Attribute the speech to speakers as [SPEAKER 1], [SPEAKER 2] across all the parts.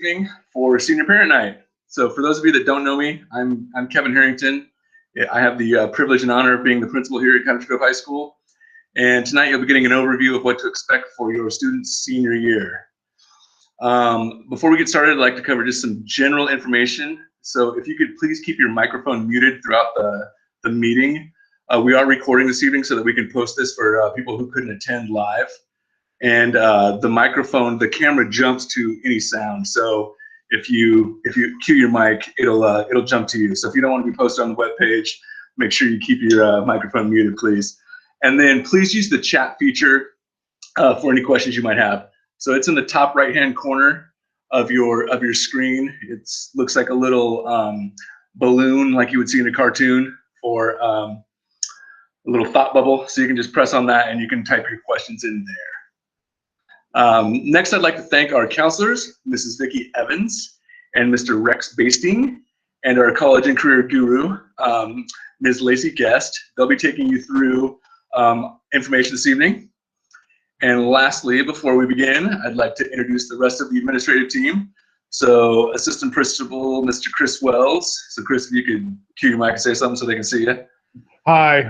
[SPEAKER 1] evening for Senior Parent Night. So for those of you that don't know me, I'm Kevin Harrington. I have the privilege and honor of being the principal here at Cottage Grove High School. And tonight you'll be getting an overview of what to expect for your students' senior year. Before we get started, I'd like to cover just some general information. So if you could please keep your microphone muted throughout the meeting. We are recording this evening so that we can post this for people who couldn't attend live. And the camera jumps to any sound. So if you cue your mic, it'll jump to you. So if you don't want to be posted on the webpage, make sure you keep your microphone muted, please. And then please use the chat feature for any questions you might have. So it's in the top right-hand corner of your screen. It looks like a little balloon, like you would see in a cartoon, or a little thought bubble. So you can just press on that and you can type your questions in there. Next, I'd like to thank our counselors, Mrs. Vicki Evans and Mr. Rex Basting, and our college and career guru, Ms. Lacey Guest. They'll be taking you through information this evening. And lastly, before we begin, I'd like to introduce the rest of the administrative team. So Assistant Principal, Mr. Chris Wells. So Chris, if you could cue your mic and say something so they can see you.
[SPEAKER 2] Hi,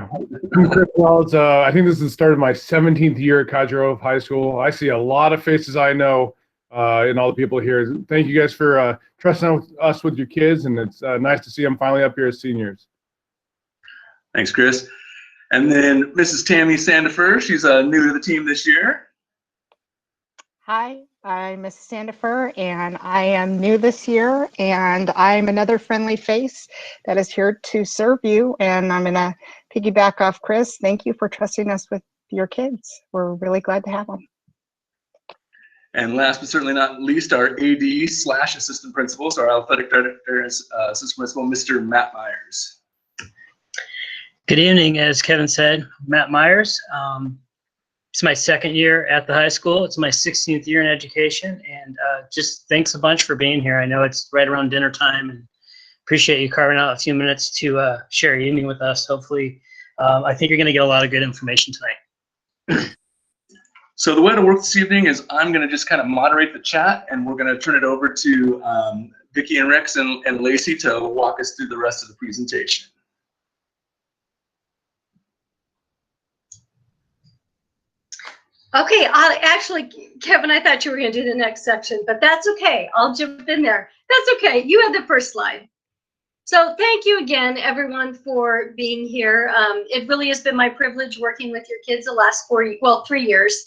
[SPEAKER 2] I'm Chris Wells. I think this is the start of my 17th year at Cottage Grove High School. I see a lot of faces I know and all the people here. Thank you guys for trusting us with your kids, and it's nice to see them finally up here as seniors.
[SPEAKER 1] Thanks, Chris. And then Mrs. Tammy Sandifer, she's new to the team this year.
[SPEAKER 3] Hi, I'm Mrs. Sandifer, and I am new this year, and I'm another friendly face that is here to serve you, and I'm going to piggyback off Chris. Thank you for trusting us with your kids. We're really glad to have them.
[SPEAKER 1] And last but certainly not least, our AD/assistant principal, so our athletic director and assistant principal, Mr. Matt Myers.
[SPEAKER 4] Good evening. As Kevin said, Matt Myers. It's my second year at the high school. It's my 16th year in education, and just thanks a bunch for being here. I know it's right around dinner time, and appreciate you carving out a few minutes to share your evening with us. Hopefully, I think you're going to get a lot of good information tonight.
[SPEAKER 1] So the way to work this evening is I'm going to just kind of moderate the chat, and we're going to turn it over to Vicki and Rex and Lacey to walk us through the rest of the presentation.
[SPEAKER 5] Okay, actually, Kevin, I thought you were going to do the next section, but that's okay. I'll jump in there. That's okay. You had the first slide. So thank you again, everyone, for being here. It really has been my privilege working with your kids the last 3 years.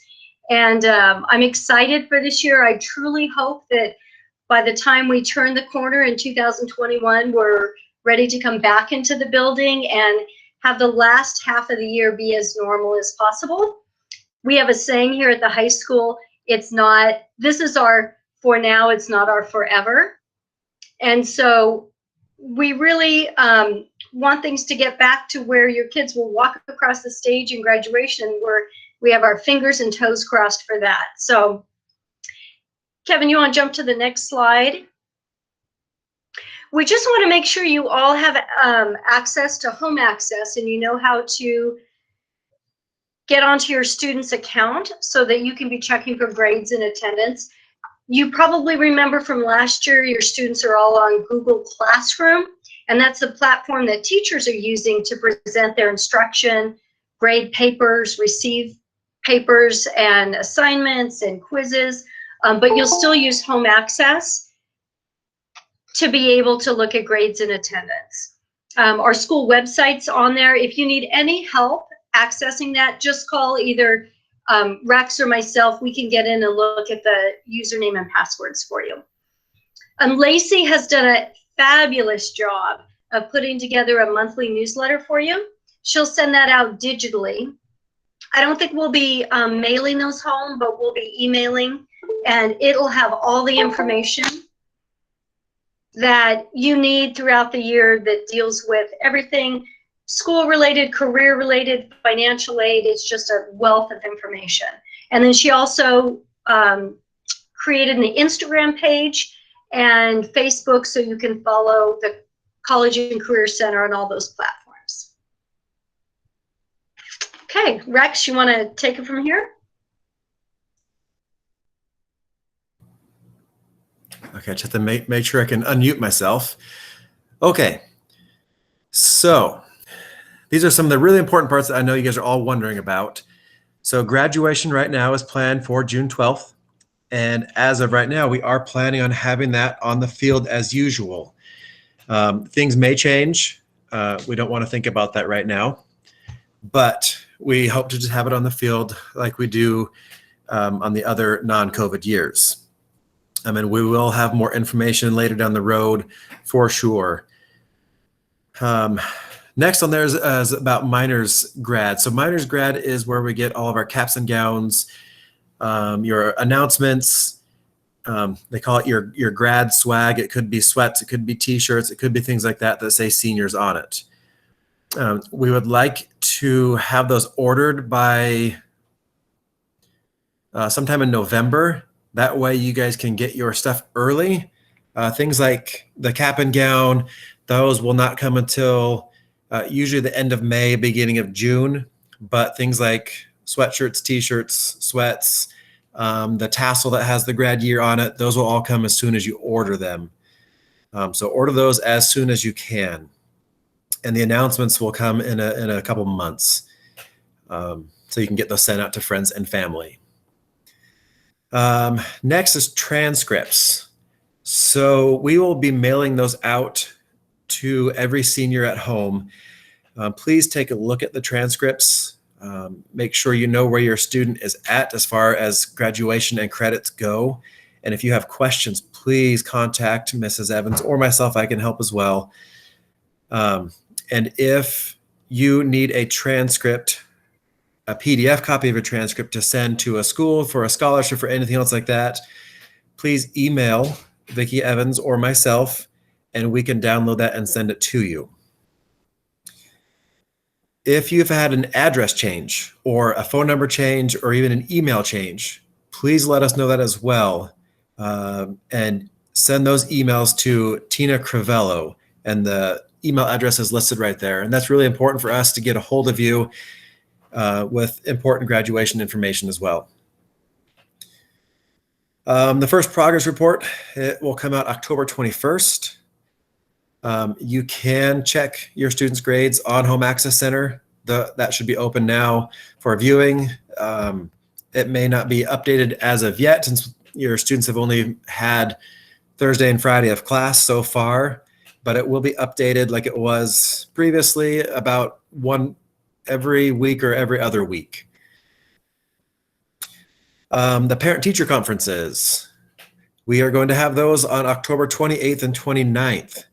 [SPEAKER 5] And I'm excited for this year. I truly hope that by the time we turn the corner in 2021, we're ready to come back into the building and have the last half of the year be as normal as possible. We have a saying here at the high school, this is our for now, it's not our forever. And so we really want things to get back to where your kids will walk across the stage in graduation, where we have our fingers and toes crossed for that. So Kevin, you want to jump to the next slide? We just want to make sure you all have access to home access, and you know how to get onto your student's account so that you can be checking for grades and attendance. You probably remember from last year, your students are all on Google Classroom, and that's the platform that teachers are using to present their instruction, grade papers, receive papers and assignments and quizzes, but you'll still use home access to be able to look at grades and attendance. Our school website's on there. If you need any help accessing that, just call either Rex or myself. We can get in and look at the username and passwords for you. Lacey has done a fabulous job of putting together a monthly newsletter for you. She'll send that out digitally. I don't think we'll be mailing those home, but we'll be emailing, and it'll have all the information that you need throughout the year that deals with everything school-related, career-related, financial aid. It's just a wealth of information. And then she also created an Instagram page and Facebook, so you can follow the College and Career Center on all those platforms. Okay, Rex, you want to take it from here?
[SPEAKER 6] Okay, I just have to make sure I can unmute myself. Okay, so these are some of the really important parts that I know you guys are all wondering about. So graduation right now is planned for June 12th. And as of right now, we are planning on having that on the field as usual. Things may change. We don't want to think about that right now, but we hope to just have it on the field like we do on the other non-COVID years. And we will have more information later down the road for sure. Next on there is about minors grad. So minors grad is where we get all of our caps and gowns, your announcements. They call it your grad swag. It could be sweats, it could be t-shirts, it could be things like that that say seniors on it. We would like to have those ordered by sometime in November. That way you guys can get your stuff early. Things like the cap and gown, those will not come until usually the end of May, beginning of June. But things like sweatshirts, t-shirts, sweats, the tassel that has the grad year on it, those will all come as soon as you order them. So order those as soon as you can. And the announcements will come in a couple months. So you can get those sent out to friends and family. Next is transcripts. So we will be mailing those out to every senior at home. Please take a look at the transcripts. Make sure you know where your student is at as far as graduation and credits go. And if you have questions, please contact Mrs. Evans or myself. I can help as well. And if you need a transcript, a PDF copy of a transcript to send to a school for a scholarship or anything else like that, please email Vicki Evans or myself, and we can download that and send it to you. If you've had an address change or a phone number change or even an email change, please let us know that as well. And send those emails to Tina Crivello, and the email address is listed right there. And that's really important for us to get a hold of you with important graduation information as well. The first progress report, it will come out October 21st. You can check your students' grades on Home Access Center. That should be open now for viewing. It may not be updated as of yet since your students have only had Thursday and Friday of class so far, but it will be updated like it was previously, about one every week or every other week. The parent-teacher conferences, we are going to have those on October 28th and 29th.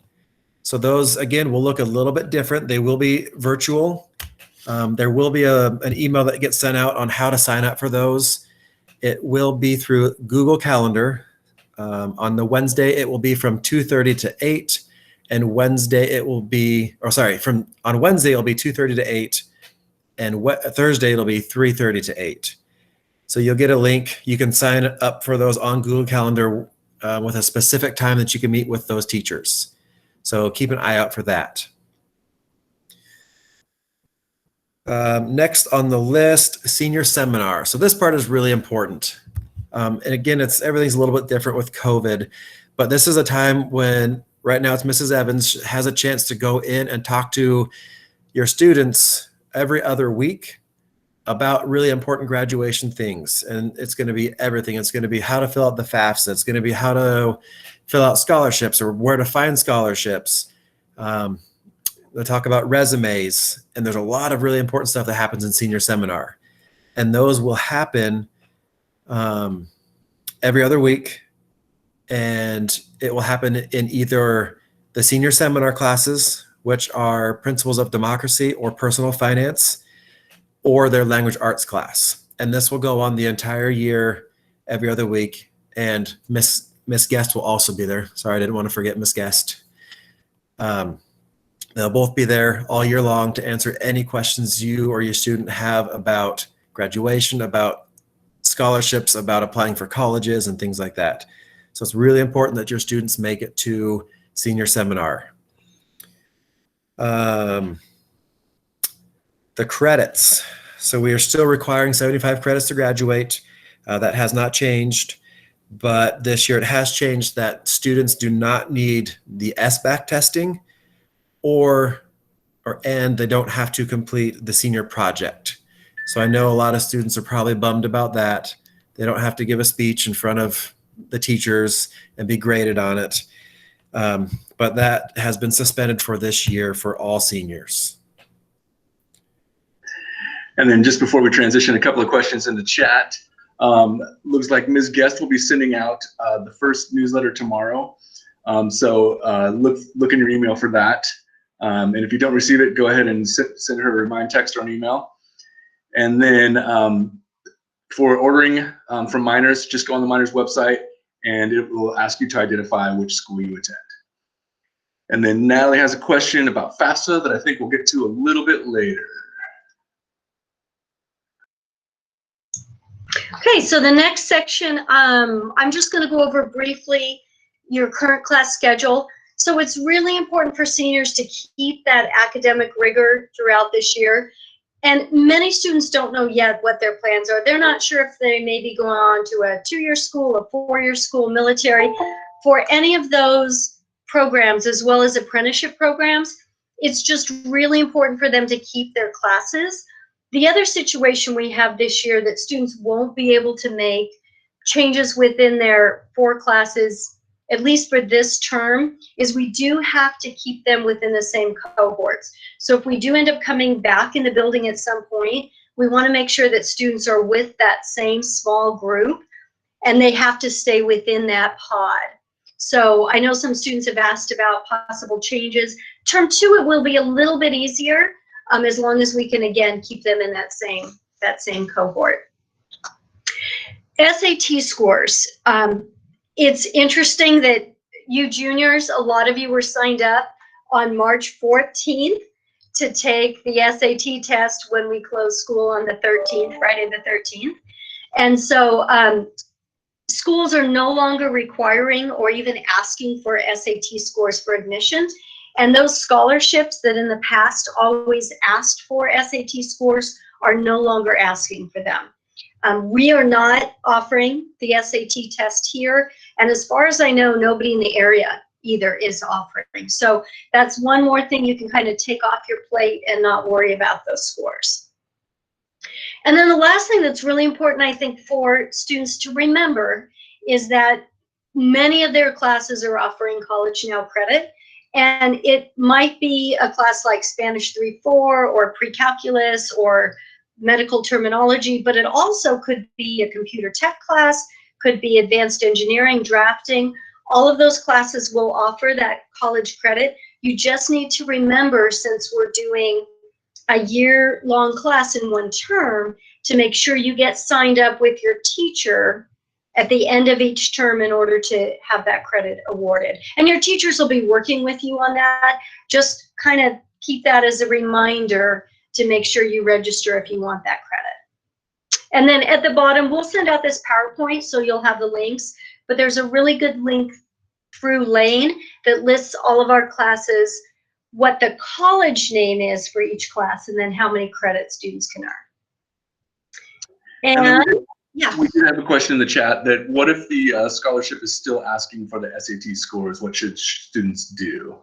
[SPEAKER 6] So those, again, will look a little bit different. They will be virtual. There will be an email that gets sent out on how to sign up for those. It will be through Google Calendar. On the Wednesday, it will be from 2:30 to 8. And Wednesday, it will be, on Wednesday, it'll be 2:30 to 8. And Thursday, it'll be 3:30 to 8. So you'll get a link. You can sign up for those on Google Calendar with a specific time that you can meet with those teachers. So keep an eye out for that. Next on the list, senior seminar. So this part is really important. And again, everything's a little bit different with COVID, but this is a time when right now it's Mrs. Evans has a chance to go in and talk to your students every other week about really important graduation things. And it's going to be everything. It's going to be how to fill out the FAFSA. It's going to be how to fill out scholarships or where to find scholarships. They'll talk about resumes, and there's a lot of really important stuff that happens in senior seminar. And those will happen every other week. And it will happen in either the senior seminar classes, which are Principles of Democracy or Personal Finance, or their language arts class. And this will go on the entire year, every other week. And Miss Guest will also be there. Sorry, I didn't want to forget Miss Guest. They'll both be there all year long to answer any questions you or your student have about graduation, about scholarships, about applying for colleges and things like that. So it's really important that your students make it to senior seminar. The credits. So we are still requiring 75 credits to graduate. That has not changed. but this year it has changed that students do not need the SBAC testing and they don't have to complete the senior project. So I know a lot of students are probably bummed about that. They don't have to give a speech in front of the teachers and be graded on it. But that has been suspended for this year for all seniors.
[SPEAKER 1] And then just before we transition, a couple of questions in the chat. Looks like Ms. Guest will be sending out the first newsletter tomorrow. So look in your email for that. And if you don't receive it, go ahead and send her a remind text or an email. And then for ordering from Miners, just go on the Miners website and it will ask you to identify which school you attend. And then Natalie has a question about FAFSA that I think we'll get to a little bit later.
[SPEAKER 5] Okay, so the next section, I'm just going to go over briefly your current class schedule. So it's really important for seniors to keep that academic rigor throughout this year. And many students don't know yet what their plans are. They're not sure if they may be going on to a 2-year school, a 4-year school, military. For any of those programs, as well as apprenticeship programs, it's just really important for them to keep their classes. The other situation we have this year that students won't be able to make changes within their 4 classes, at least for this term, is we do have to keep them within the same cohorts. So if we do end up coming back in the building at some point, we want to make sure that students are with that same small group and they have to stay within that pod. So I know some students have asked about possible changes. Term 2, it will be a little bit easier as long as we can, again, keep them in that same cohort. SAT scores. It's interesting that you juniors, a lot of you were signed up on March 14th to take the SAT test when we closed school on the 13th, Friday the 13th. And so schools are no longer requiring or even asking for SAT scores for admission. And those scholarships that in the past always asked for SAT scores are no longer asking for them. We are not offering the SAT test here. And as far as I know, nobody in the area either is offering. So that's one more thing you can kind of take off your plate and not worry about those scores. And then the last thing that's really important, I think, for students to remember is that many of their classes are offering College Now credit. And it might be a class like Spanish 3-4 or pre-calculus or medical terminology, but it also could be a computer tech class, could be advanced engineering, drafting. All of those classes will offer that college credit. You just need to remember, since we're doing a year-long class in one term, to make sure you get signed up with your teacher at the end of each term in order to have that credit awarded. And your teachers will be working with you on that. Just kind of keep that as a reminder to make sure you register if you want that credit. And then at the bottom, we'll send out this PowerPoint so you'll have the links, but there's a really good link through Lane that lists all of our classes, what the college name is for each class, and then how many credits students can earn. And yeah.
[SPEAKER 1] We did have a question in the chat that what if the scholarship is still asking for the SAT scores? What should students do?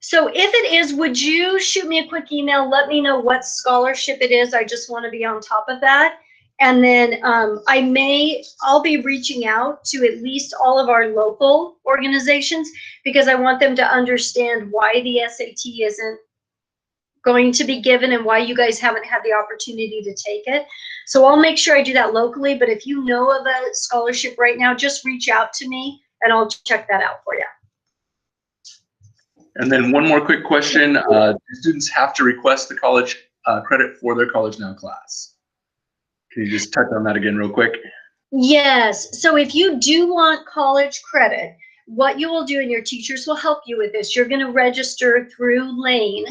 [SPEAKER 5] So if it is, would you shoot me a quick email? Let me know what scholarship it is. I just want to be on top of that. And then I'll be reaching out to at least all of our local organizations because I want them to understand why the SAT isn't going to be given and why you guys haven't had the opportunity to take it. So I'll make sure I do that locally, but if you know of a scholarship right now, just reach out to me and I'll check that out for you.
[SPEAKER 1] And then one more quick question. Do students have to request the college credit for their College Now class? Can you just touch on that again real quick?
[SPEAKER 5] Yes, so if you do want college credit, what you will do, and your teachers will help you with this, you're gonna register through Lane.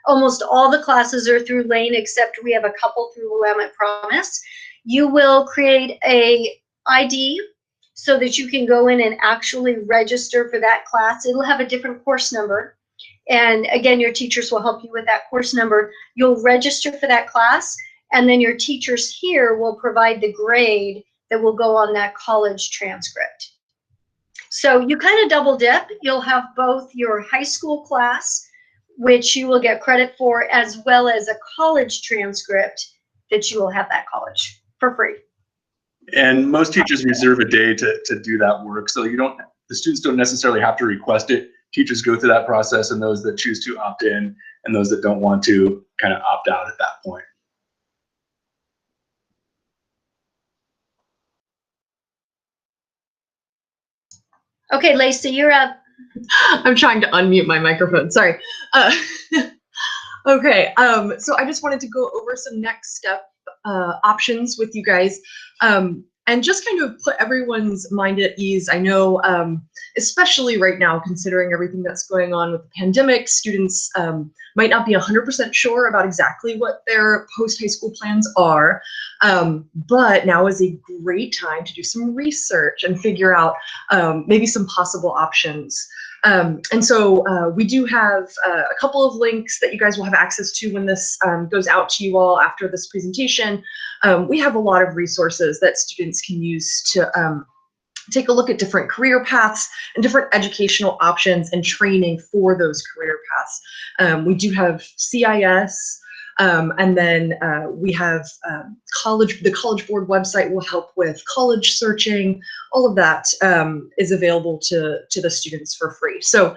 [SPEAKER 5] Almost all the classes are through Lane, except we have a couple through Willamette Promise. You will create a ID so that you can go in and actually register for that class. It'll have a different course number. And again, your teachers will help you with that course number. You'll register for that class, and then your teachers here will provide the grade that will go on that college transcript. So you kind of double dip. You'll have both your high school class, which you will get credit for, as well as a college transcript that you will have that college for free.
[SPEAKER 1] And most teachers reserve a day to do that work. So the students don't necessarily have to request it. Teachers go through that process, and those that choose to opt in and those that don't want to kind of opt out at that point.
[SPEAKER 5] Okay, Lacey, you're up.
[SPEAKER 7] I'm trying to unmute my microphone. Sorry. Okay, so I just wanted to go over some next step options with you guys, and just kind of put everyone's mind at ease. I know, especially right now, considering everything that's going on with the pandemic, students might not be 100% sure about exactly what their post-high school plans are, but now is a great time to do some research and figure out maybe some possible options. And so we do have a couple of links that you guys will have access to when this goes out to you all after this presentation. We have a lot of resources that students can use to take a look at different career paths and different educational options and training for those career paths. We do have CIS, and then we have the College Board website will help with college searching. All of that is available to the students for free. So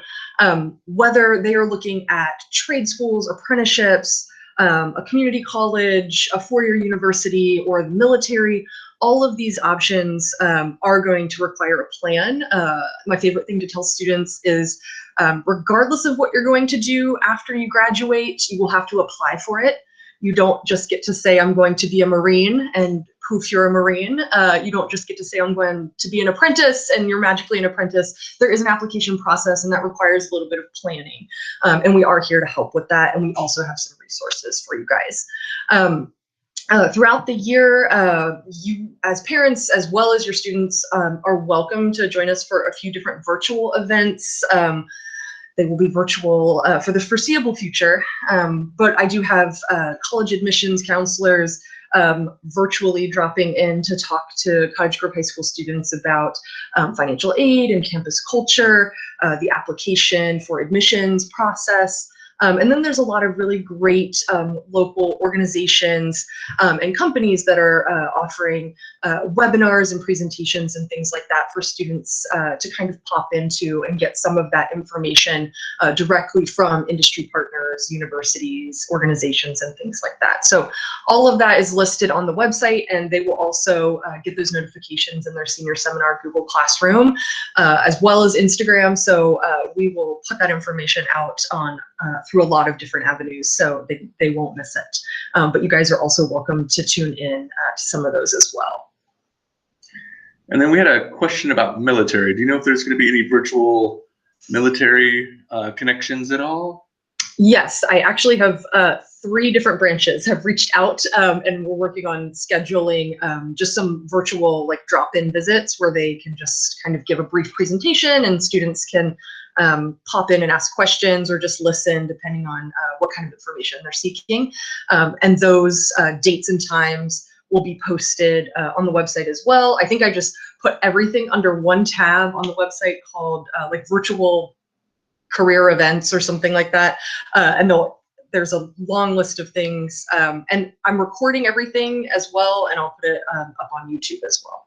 [SPEAKER 7] whether they are looking at trade schools, apprenticeships, a community college, a four-year university, or the military, all of these options are going to require a plan. My favorite thing to tell students is regardless of what you're going to do after you graduate, you will have to apply for it. You don't just get to say, I'm going to be a Marine, and poof, you're a Marine. You don't just get to say, I'm going to be an apprentice, and you're magically an apprentice. There is an application process, and that requires a little bit of planning. And we are here to help with that, and we also have some resources for you guys. Throughout the year, you as parents, as well as your students, are welcome to join us for a few different virtual events. They will be virtual for the foreseeable future, but I do have college admissions counselors virtually dropping in to talk to Cottage Grove High School students about financial aid and campus culture, the application for admissions process. And then there's a lot of really great local organizations and companies that are offering webinars and presentations and things like that for students to kind of pop into and get some of that information directly from industry partners, universities, organizations, and things like that. So all of that is listed on the website, and they will also get those notifications in their senior seminar Google Classroom, as well as Instagram. So we will put that information out on through a lot of different avenues, so they won't miss it. But you guys are also welcome to tune in to some of those as well.
[SPEAKER 1] And then we had a question about military. Do you know if there's going to be any virtual military connections at all?
[SPEAKER 7] Yes, I actually have 3 different branches have reached out, and we're working on scheduling just some virtual like drop-in visits where they can just kind of give a brief presentation and students can pop in and ask questions or just listen depending on what kind of information they're seeking. And those dates and times will be posted on the website as well. I think I just put everything under one tab on the website called like virtual career events or something like that. And there's a long list of things. And I'm recording everything as well, and I'll put it up on YouTube as well.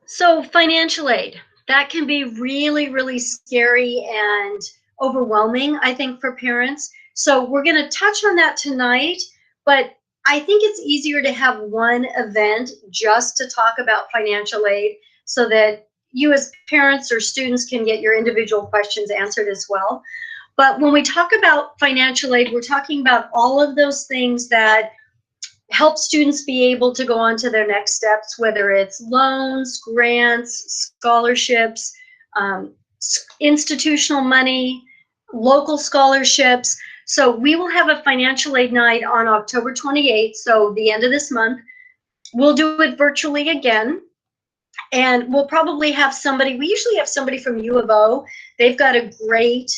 [SPEAKER 5] So financial aid, that can be really, really scary and overwhelming, I think, for parents. So we're going to touch on that tonight, but I think it's easier to have one event just to talk about financial aid so that you as parents or students can get your individual questions answered as well. But when we talk about financial aid, we're talking about all of those things that help students be able to go on to their next steps, whether it's loans, grants, scholarships, institutional money, local scholarships. So we will have a financial aid night on October 28th, so the end of this month. We'll do it virtually again. And we'll probably have somebody, we usually have somebody from U of O. They've got a great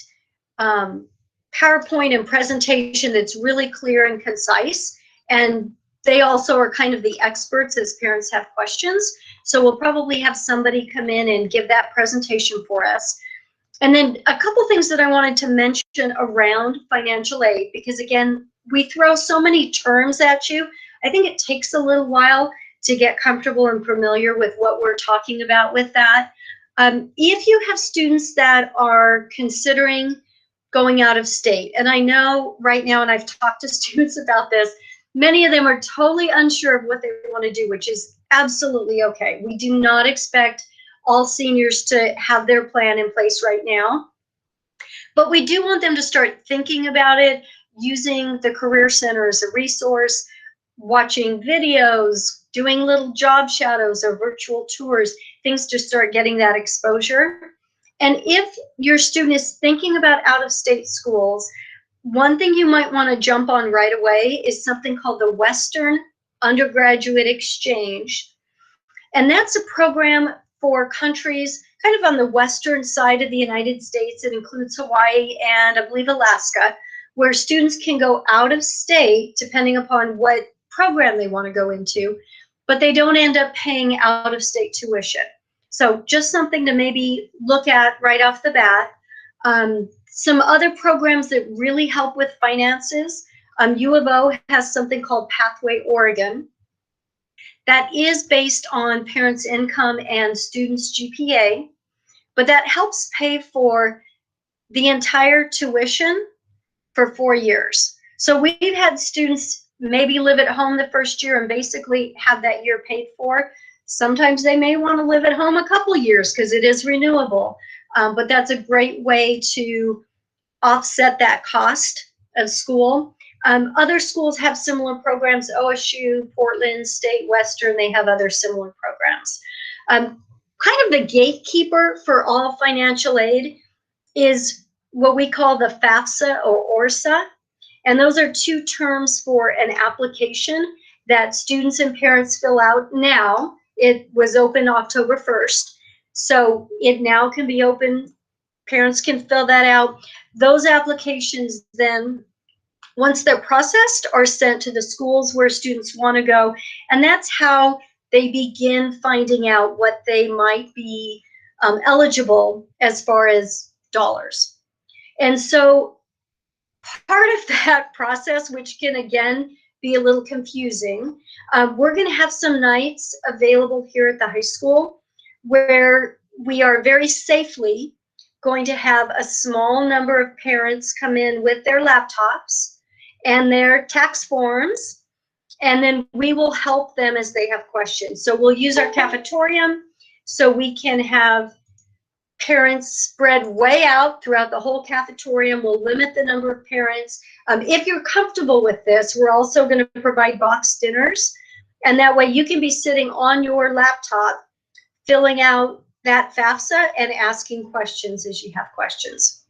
[SPEAKER 5] PowerPoint and presentation that's really clear and concise. And they also are kind of the experts as parents have questions. So we'll probably have somebody come in and give that presentation for us. And then a couple things that I wanted to mention around financial aid, because again, we throw so many terms at you. I think it takes a little while to get comfortable and familiar with what we're talking about with that. If you have students that are considering going out of state, and I know right now, and I've talked to students about this, many of them are totally unsure of what they want to do, which is absolutely okay. We do not expect all seniors to have their plan in place right now, but we do want them to start thinking about it, using the Career Center as a resource, watching videos, doing little job shadows or virtual tours, things to start getting that exposure. And if your student is thinking about out-of-state schools, one thing you might want to jump on right away is something called the Western Undergraduate Exchange. And that's a program for countries kind of on the western side of the United States. It includes Hawaii and I believe Alaska, where students can go out of state depending upon what program they want to go into, but they don't end up paying out of state tuition. So just something to maybe look at right off the bat. Some other programs that really help with finances, U of O has something called Pathway Oregon. That is based on parents' income and students' GPA, but that helps pay for the entire tuition for 4 years. So we've had students maybe live at home the first year and basically have that year paid for. Sometimes they may want to live at home a couple years because it is renewable, but that's a great way to offset that cost of school. Other schools have similar programs, OSU, Portland, State Western, they have other similar programs. Kind of the gatekeeper for all financial aid is what we call the FAFSA or ORSA. And those are two terms for an application that students and parents fill out now. It was open October 1st. So it now can be open. Parents can fill that out. Those applications then, once they're processed, are sent to the schools where students want to go. And that's how they begin finding out what they might be eligible as far as dollars. And so part of that process, which can again be a little confusing, we're going to have some nights available here at the high school where we are very safely going to have a small number of parents come in with their laptops and their tax forms, and then we will help them as they have questions. So we'll use our cafetorium so we can have parents spread way out throughout the whole cafetorium. We'll limit the number of parents. If you're comfortable with this, we're also going to provide boxed dinners, and that way you can be sitting on your laptop filling out that FAFSA and asking questions as you have questions.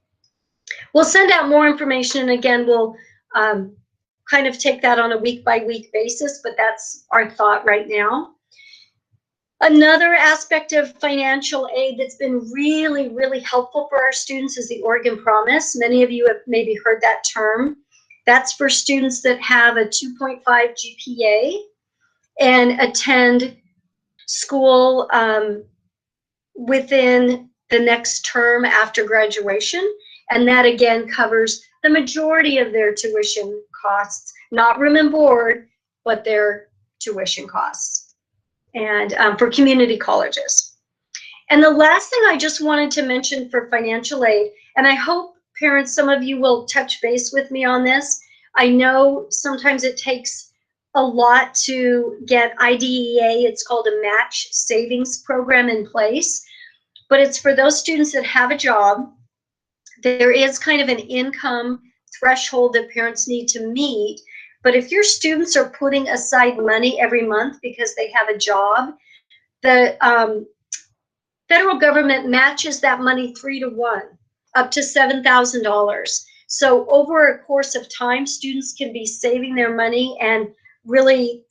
[SPEAKER 5] We'll send out more information, and again, we'll kind of take that on a week-by-week basis, but that's our thought right now. Another aspect of financial aid that's been really, really helpful for our students is the Oregon Promise. Many of you have maybe heard that term. That's for students that have a 2.5 GPA and attend school within the next term after graduation. And that again covers the majority of their tuition costs, not room and board, but their tuition costs, and for community colleges. And the last thing I just wanted to mention for financial aid, and I hope parents, some of you will touch base with me on this. I know sometimes it takes a lot to get IDEA, it's called a match savings program, in place, but it's for those students that have a job. There is kind of an income threshold that parents need to meet, but if your students are putting aside money every month because they have a job, the federal government matches that money 3-to-1, up to $7,000. So over a course of time, students can be saving their money and really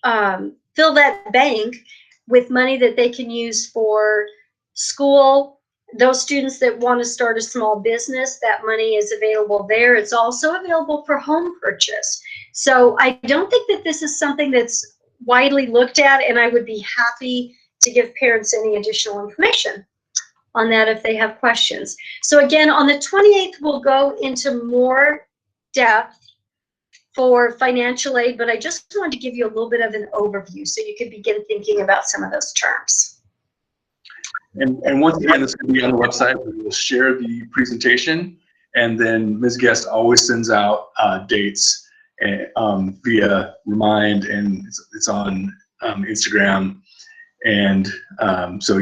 [SPEAKER 5] fill that bank with money that they can use for school, Those students that want to start a small business, that money is available there. It's also available for home purchase. So I don't think that this is something that's widely looked at, and I would be happy to give parents any additional information on that if they have questions. So again, on the 28th, we'll go into more depth for financial aid, but I just wanted to give you a little bit of an overview so you could begin thinking about some of those terms.
[SPEAKER 1] And once again, this is going to be on the website. We will share the presentation, and then Ms. Guest always sends out dates via Remind, and it's on Instagram. And so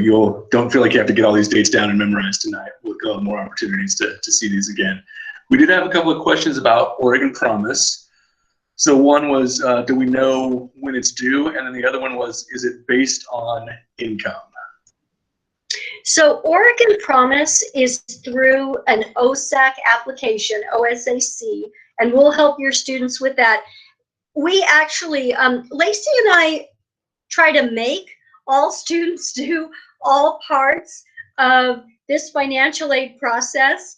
[SPEAKER 1] don't feel like you have to get all these dates down and memorize tonight. We'll have more opportunities to see these again. We did have a couple of questions about Oregon Promise. So one was, do we know when it's due? And then the other one was, is it based on income?
[SPEAKER 5] So Oregon Promise is through an OSAC application, OSAC, and we'll help your students with that. We actually, Lacey and I try to make all students do all parts of this financial aid process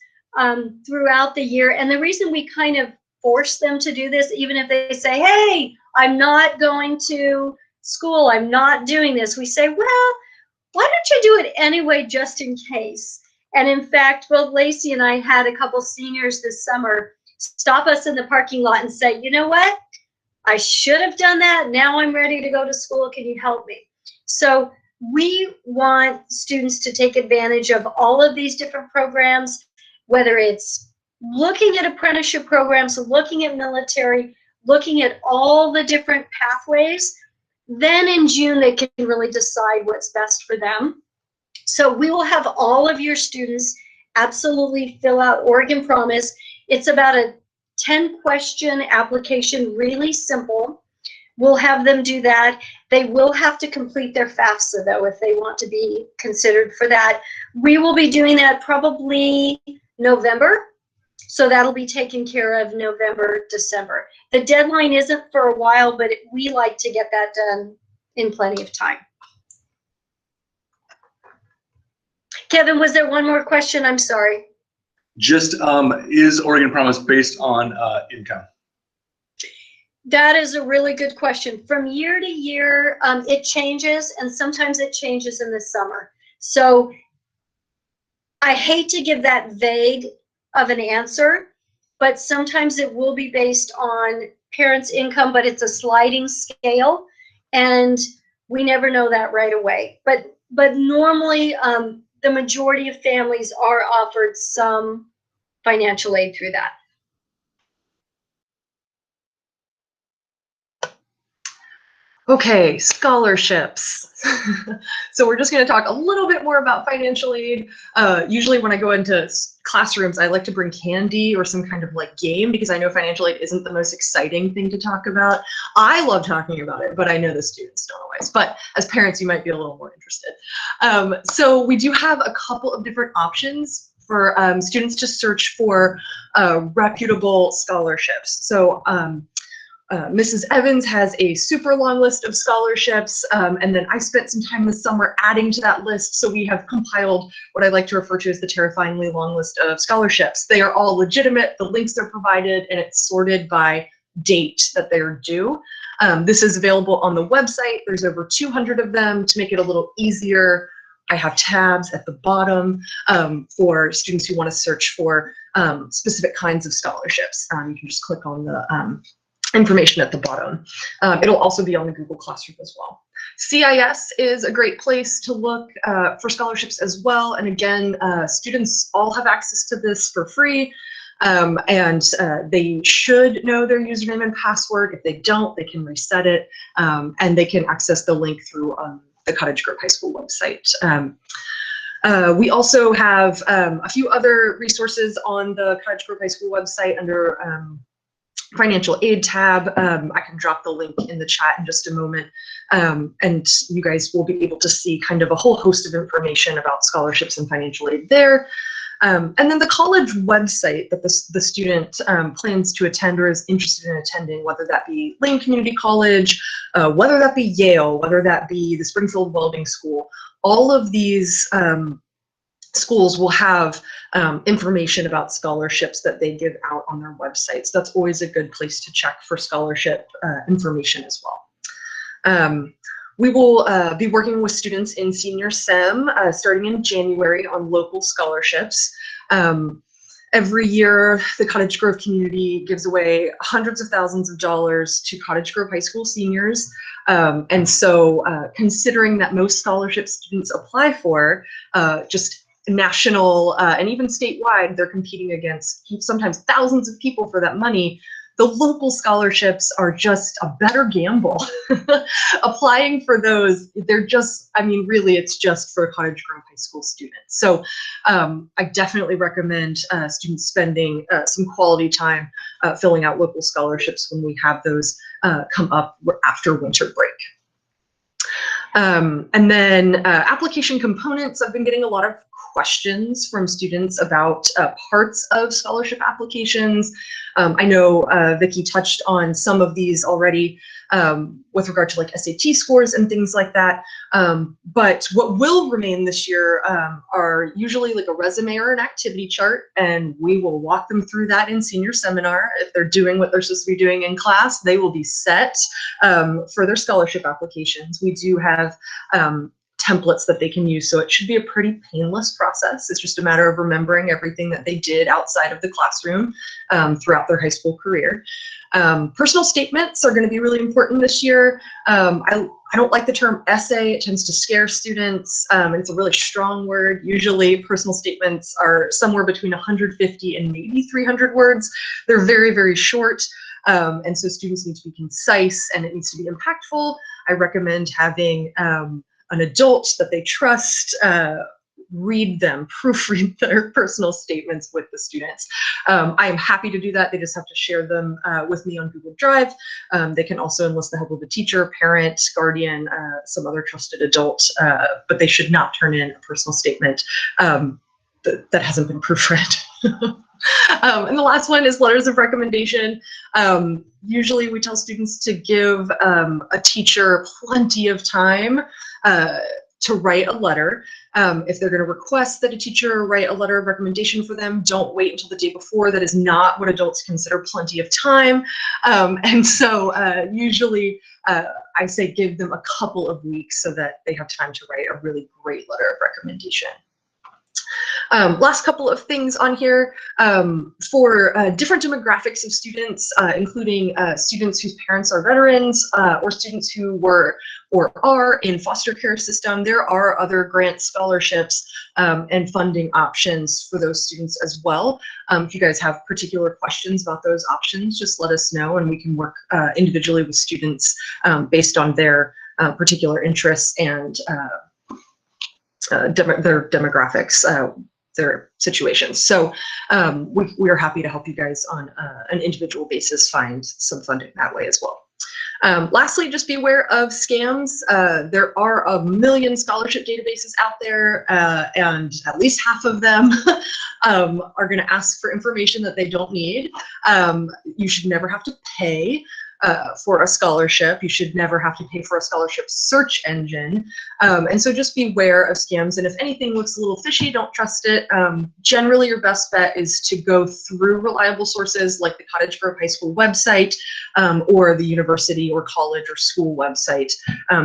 [SPEAKER 5] throughout the year. And the reason we kind of force them to do this, even if they say, hey, I'm not going to school, I'm not doing this, we say, well, why don't you do it anyway, just in case? And in fact, both Lacey and I had a couple seniors this summer stop us in the parking lot and say, you know what? I should have done that. Now I'm ready to go to school. Can you help me? So we want students to take advantage of all of these different programs, whether it's looking at apprenticeship programs, looking at military, looking at all the different pathways. Then in June, they can really decide what's best for them. So we will have all of your students absolutely fill out Oregon Promise. It's about a 10-question application, really simple. We'll have them do that. They will have to complete their FAFSA, though, if they want to be considered for that. We will be doing that probably November. So that'll be taken care of November, December. The deadline isn't for a while, but we like to get that done in plenty of time. Kevin, was there one more question? I'm sorry.
[SPEAKER 1] Just is Oregon Promise based on income?
[SPEAKER 5] That is a really good question. From year to year, it changes, and sometimes it changes in the summer. So I hate to give that vague of an answer, but sometimes it will be based on parents' income, but it's a sliding scale, and we never know that right away. But normally, the majority of families are offered some financial aid through that.
[SPEAKER 7] Okay, scholarships. So we're just going to talk a little bit more about financial aid. Usually when I go into classrooms, I like to bring candy or some kind of like game, because I know financial aid isn't the most exciting thing to talk about. I love talking about it, but I know the students don't always. But as parents, you might be a little more interested. So we do have a couple of different options for students to search for reputable scholarships. So Mrs. Evans has a super long list of scholarships, and then I spent some time this summer adding to that list. So we have compiled what I like to refer to as the terrifyingly long list of scholarships. They are all legitimate, the links are provided, and it's sorted by date that they're due. This is available on the website. There's over 200 of them. To make it a little easier, I have tabs at the bottom for students who want to search for specific kinds of scholarships. You can just click on the information at the bottom. It'll also be on the Google Classroom as well. CIS is a great place to look for scholarships as well. And again, students all have access to this for free. And they should know their username and password. If they don't, they can reset it. And they can access the link through the Cottage Grove High School website. We also have a few other resources on the Cottage Grove High School website under financial aid tab. I can drop the link in the chat in just a moment. And you guys will be able to see kind of a whole host of information about scholarships and financial aid there. And then the college website that the student plans to attend or is interested in attending, whether that be Lane Community College, whether that be Yale, whether that be the Springfield Welding School, all of these schools will have information about scholarships that they give out on their websites. That's always a good place to check for scholarship information as well. We will be working with students in senior SEM starting in January on local scholarships. Every year, the Cottage Grove community gives away hundreds of thousands of dollars to Cottage Grove High School seniors. And so considering that most scholarship students apply for, just national and even statewide, they're competing against sometimes thousands of people for that money. The local scholarships are just a better gamble. Applying for those, they're just, I mean, really, it's just for Cottage Grove High School students. So I definitely recommend students spending some quality time filling out local scholarships when we have those come up after winter break. And then application components, I've been getting a lot of questions from students about parts of scholarship applications. I know Vicki touched on some of these already with regard to like SAT scores and things like that. But what will remain this year are usually like a resume or an activity chart, and we will walk them through that in senior seminar. If they're doing what they're supposed to be doing in class, they will be set for their scholarship applications. We do have templates that they can use, so it should be a pretty painless process. It's just a matter of remembering everything that they did outside of the classroom throughout their high school career. Personal statements are going to be really important this year. I don't like the term essay. It tends to scare students. It's a really strong word. Usually personal statements are somewhere between 150 and maybe 300 words. They're very, very short. And so students need to be concise and it needs to be impactful. I recommend having an adult that they trust read them, proofread their personal statements with the students. I am happy to do that. They just have to share them with me on Google Drive. They can also enlist the help of a teacher, parent, guardian, some other trusted adult, but they should not turn in a personal statement that hasn't been proofread. And the last one is letters of recommendation. Usually we tell students to give a teacher plenty of time to write a letter. If they're going to request that a teacher write a letter of recommendation for them, don't wait until the day before. That is not what adults consider plenty of time. And so usually I say give them a couple of weeks so that they have time to write a really great letter of recommendation. Last couple of things on here for different demographics of students, including students whose parents are veterans or students who were or are in foster care system. There are other grant scholarships and funding options for those students as well. If you guys have particular questions about those options, just let us know and we can work individually with students based on their particular interests and their demographics, their situations. So we are happy to help you guys on an individual basis find some funding that way as well. Lastly, just be aware of scams. There are a million scholarship databases out there, and at least half of them are going to ask for information that they don't need. You should never have to pay for a scholarship. You should never have to pay for a scholarship search engine. And so just be aware of scams. And if anything looks a little fishy, don't trust it. Generally, your best bet is to go through reliable sources like the Cottage Grove High School website or the university or college or school website.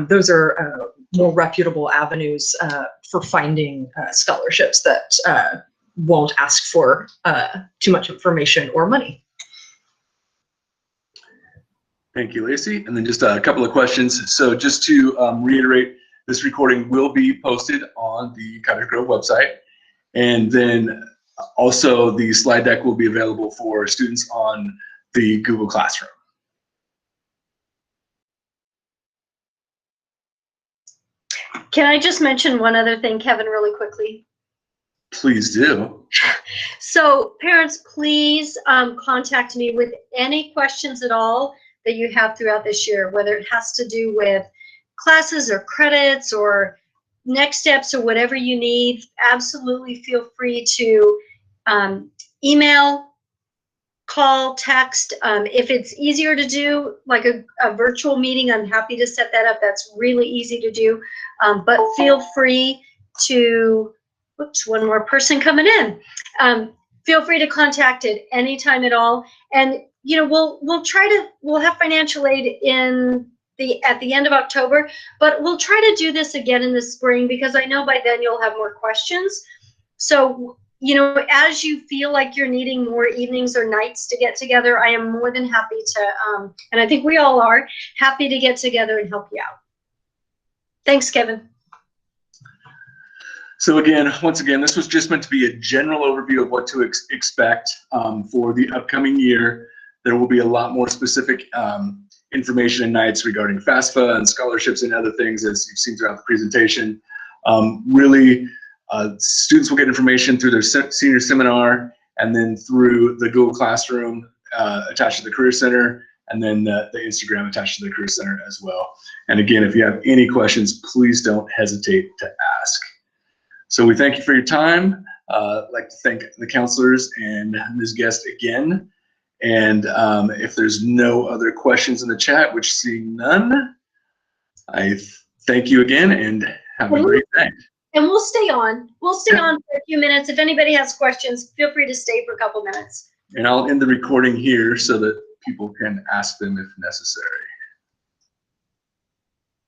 [SPEAKER 7] Those are more reputable avenues for finding scholarships that won't ask for too much information or money.
[SPEAKER 1] Thank you, Lacey. And then just a couple of questions. So just to reiterate, this recording will be posted on the Cottage Grove website. And then also the slide deck will be available for students on the Google Classroom.
[SPEAKER 5] Can I just mention one other thing, Kevin, really quickly?
[SPEAKER 1] Please do.
[SPEAKER 5] So parents, please contact me with any questions at all that you have throughout this year, whether it has to do with classes or credits or next steps or whatever you need. Absolutely feel free to email, call, text. If it's easier to do like a virtual meeting, I'm happy to set that up. That's really easy to do. But feel free to whoops, one more person coming in. Feel free to contact it anytime at all. And, you know, we'll have financial aid at the end of October, but we'll try to do this again in the spring because I know by then you'll have more questions. So, you know, as you feel like you're needing more evenings or nights to get together, I am more than happy to, and I think we all are, happy to get together and help you out. Thanks, Kevin.
[SPEAKER 1] So again, once again, this was just meant to be a general overview of what to expect for the upcoming year. There will be a lot more specific information and nights regarding FAFSA and scholarships and other things, as you've seen throughout the presentation. Students will get information through their senior seminar and then through the Google Classroom attached to the Career Center, and then the Instagram attached to the Career Center as well. And again, if you have any questions, please don't hesitate to ask. So we thank you for your time. I'd like to thank the counselors and Ms. Guest again. And if there's no other questions in the chat, which seeing none, I thank you again and have a great day.
[SPEAKER 5] And we'll stay on. We'll stay on for a few minutes. If anybody has questions, feel free to stay for a couple minutes.
[SPEAKER 1] And I'll end the recording here so that people can ask them if necessary.